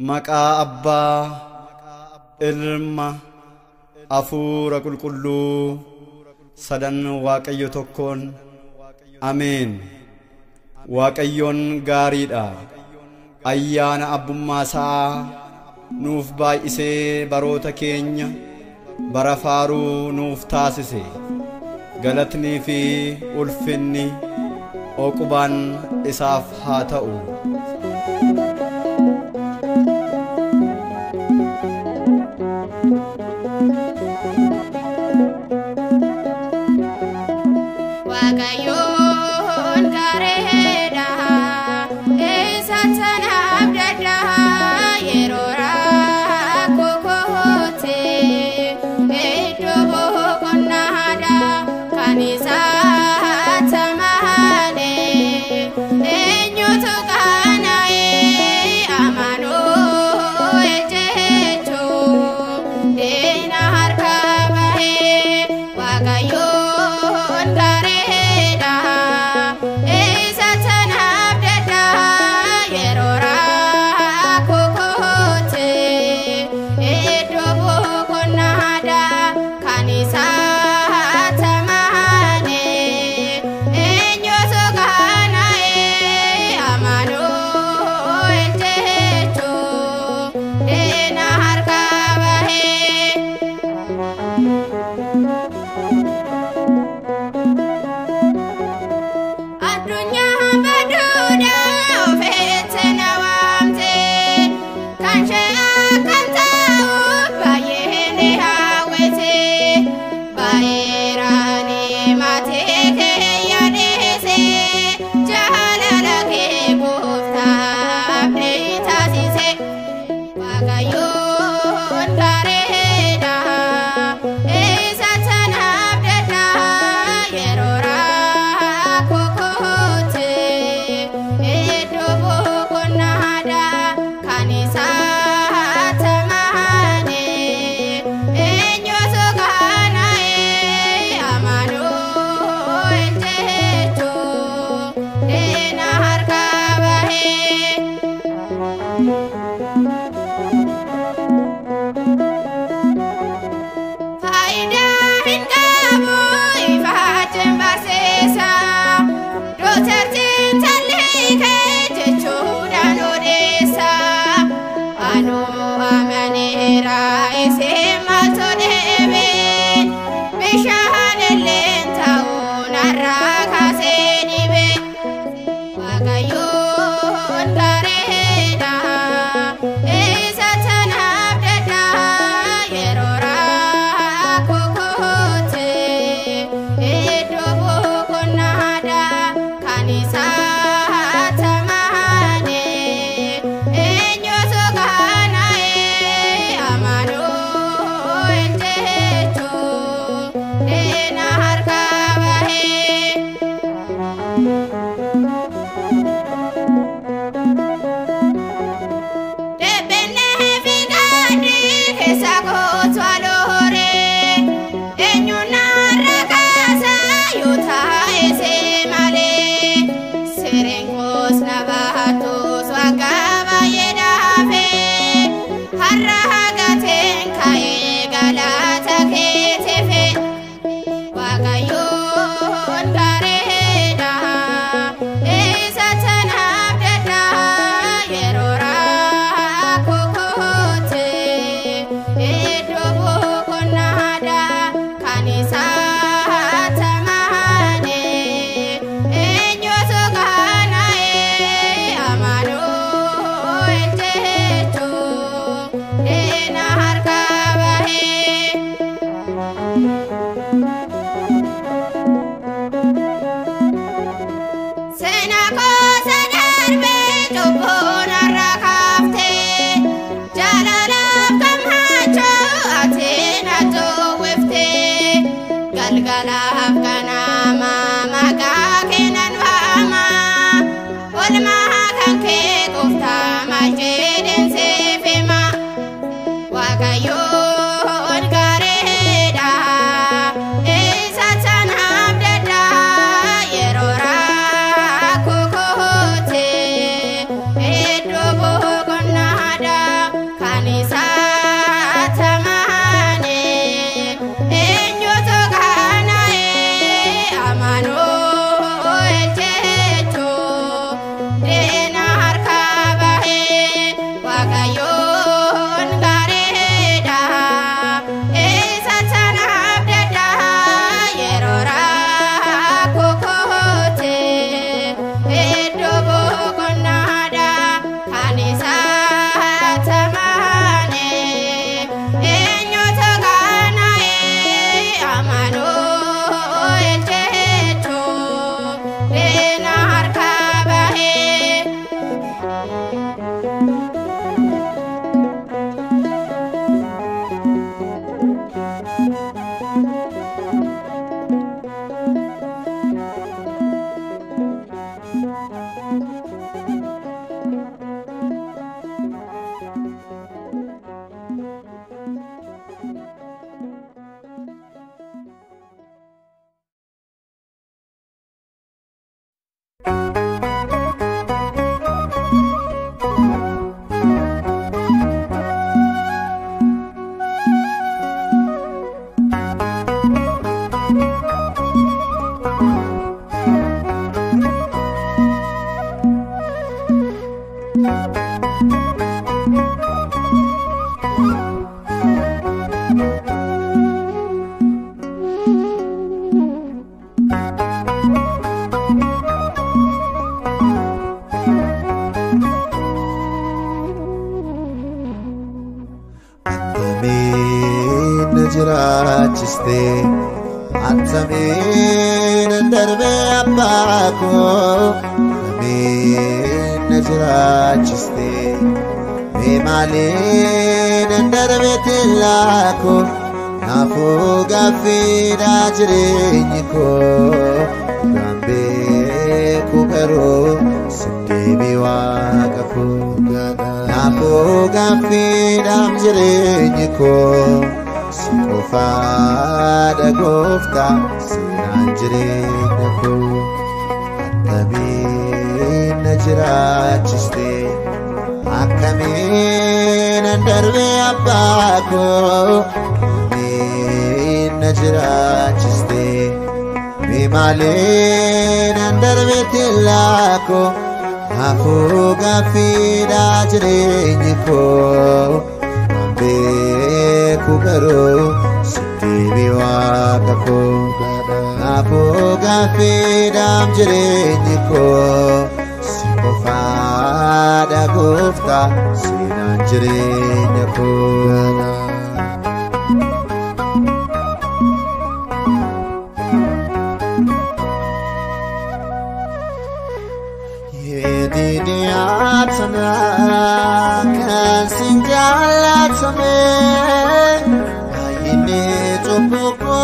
Maqaa Abbaa, Ilma, Hafuura Qulqulluu, sadan Waaqayyo tokkoon. Ameen. Waaqayyoon gaariidha. Ayyaana abbummaa isaa nuuf baay'isee baroota keenya bara faaruu nuuf taasise. Galatnii fi ulfinni oqubaan isaaf haa ta'u. Eenyu sokaana Jirachiste Atsamin darbe abbako Amin jirachiste Memalin darbe tillako Nafu gafida jirenyiko Gambe kubero Sindibi wakafu Nafu gafida jirenyiko Sifada gofta sinanjireko Akamin jirachiste Akamin darbe abbako Akamin jirachiste Bimalin darbe tillako Hafu gafida jirenyiko Kubero Sitibi wakako Apo gafidam jirenyiko Sikofada gufta Sinan jirenyiko Yedidi atana Kan sinjalatame Topoko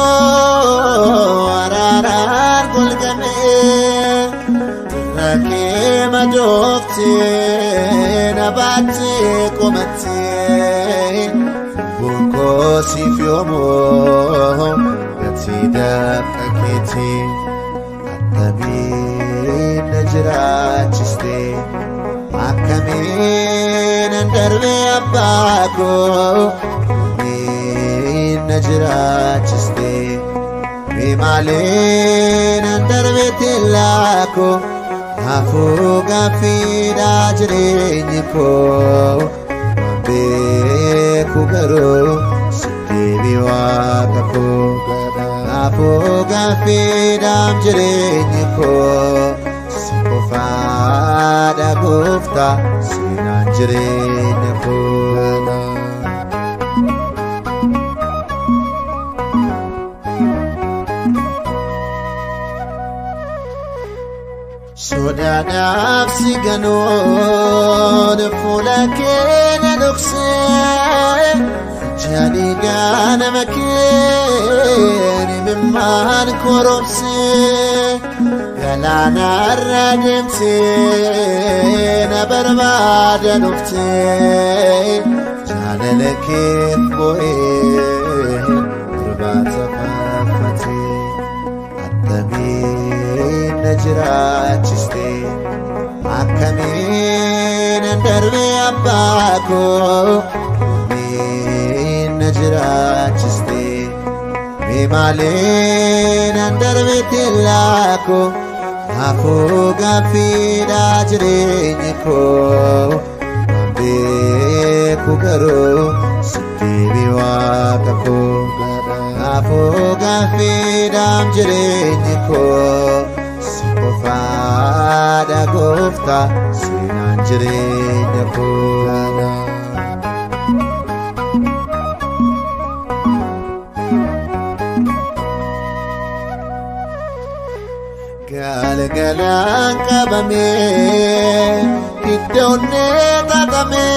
ararar golgame Rake madofte nabate komate Bunko sifyomo gatida kakete Akamin jirachiste Akamin darbe abbako Jirachiste Bimalin darbe tillako Hafu gafida jirenyiko Gambe kubero Sindibi wakako Hafu gafida jirenyiko Sikofada gufta sinan jirenyiko Soda nafsi ganon fulakena nukse Jani gana makeni mimman koromse Galana rademse na barbada nukte Jana lekit boe Turbata fafate Akamin jirachiste Akamin darbe abbako Akamin jirachiste Bimalin darbe tillako Hafu gafida jirenyiko Gambe kubero Sindibi wakako Hafu gafidam jirenyiko Sikofada gufta sinan jirenyiko Galgalan kabame Kiddonne tatame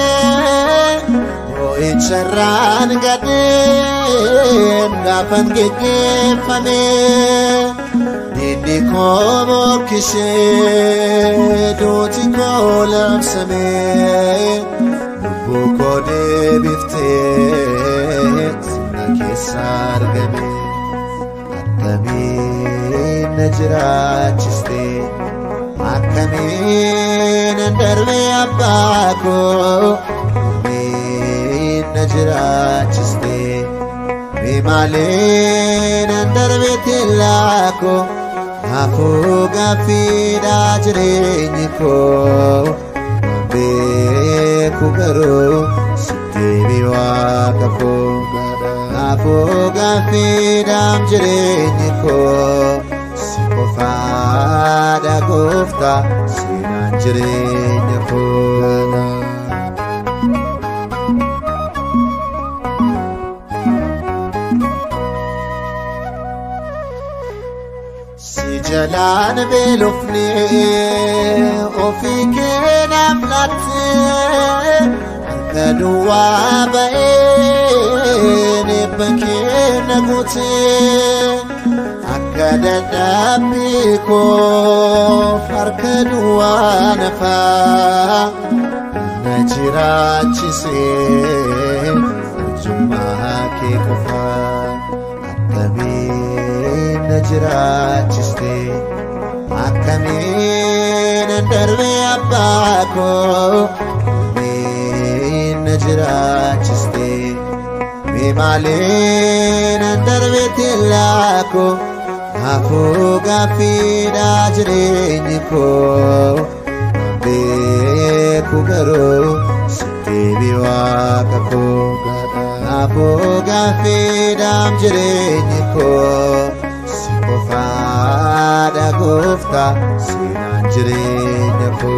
Oicharran gaden Gafan gegefame Didi ko bokkishe Doti ko labsame Bukode bifte Sina kesar game Akamin najra chiste Akamin darbe abbako Akamin najra chiste Bimalin darbe tilako Nafu gafida jirenyiko Beku garu Sitibi wakapo Nafu gafidam jirenyiko Sikofada gufta Sinan jirenyiko Jalan belofne ofike namlat kadwa baene bakena gote akadada biko farkadwa nafa najira chise jumma ke kafa najra chiste akamin darbe abbako najra chiste bimalin darbe tilako afu gafida jirenyiko beku garu sitibi wakako afu gafidam jirenyiko Sikofada gufta sinan jirenyiko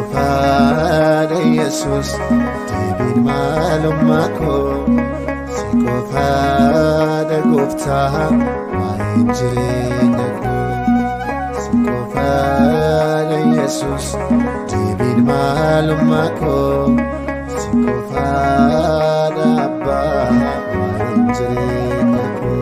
Sikofada Yesus tibin malumako Sikofada gufta main jirenyiko Sikofada Yesus tibin malumako Sikofada Abba main jirenyiko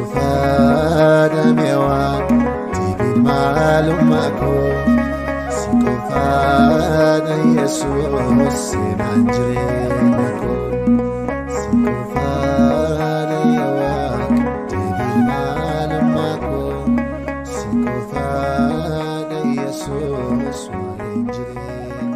Sikofada mewan tibin malumako Sikofada Yesus sinan jirenyiko Sikofada yawak tibin malumako Sikofada Yesus main jirenyiko